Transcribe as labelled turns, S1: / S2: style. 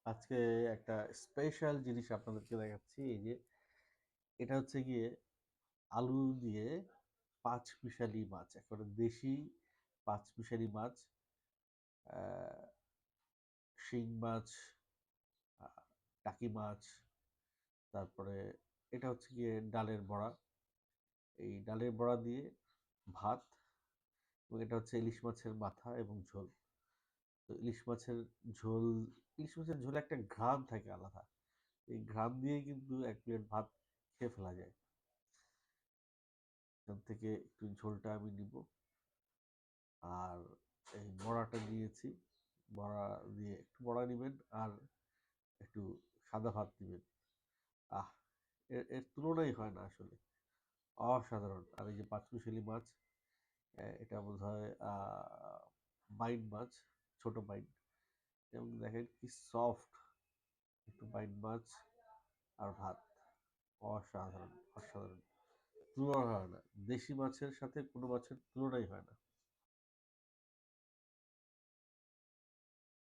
S1: আজকে একটা স্পেশাল জিনিস আপনাদেরকে দেখাচ্ছি। এই যে এটা হচ্ছে গিয়ে আলু দিয়ে পাঁচমিশালি মাছ, একেবারে দেশি পাঁচমিশালি মাছ, আহ, শিং মাছ, আহ, টাকি মাছ, তারপরে এটা হচ্ছে গিয়ে ডালের বড়া। এই ডালের বড়া দিয়ে ভাত, এবং এটা হচ্ছে ইলিশ মাছের মাথা এবং ঝোল। তো ঝোল ইলিশ মাছের ঝোলে একটা ঘ্রাণ থাকে আলাদা। এই ঘ্রাণ দিয়ে কিন্তু এক প্লেট ভাত খেয়ে ফেলা যায়। এখান থেকে একটু ঝোলটা আমি নিব, আর এই বড়াটা নিয়েছি। বড়া দিয়ে একটু বড়া নেবেন, আর একটু সাদা ভাত নেবেন। আহ, এর তুলনাই হয় না আসলে, অসাধারণ। আর এই যে পাঁচমিশালি মাছ, এটা বোধ হয় বাইন মাছ, ছোট বাইন, এবং দেখেন কি সফট। একটু বাইন মাছ আর ভাত, অসাধারণ অসাধারণ, তুলনা হয় না। দেশি মাছের সাথে কোনো মাছের তুলনাই হয় না।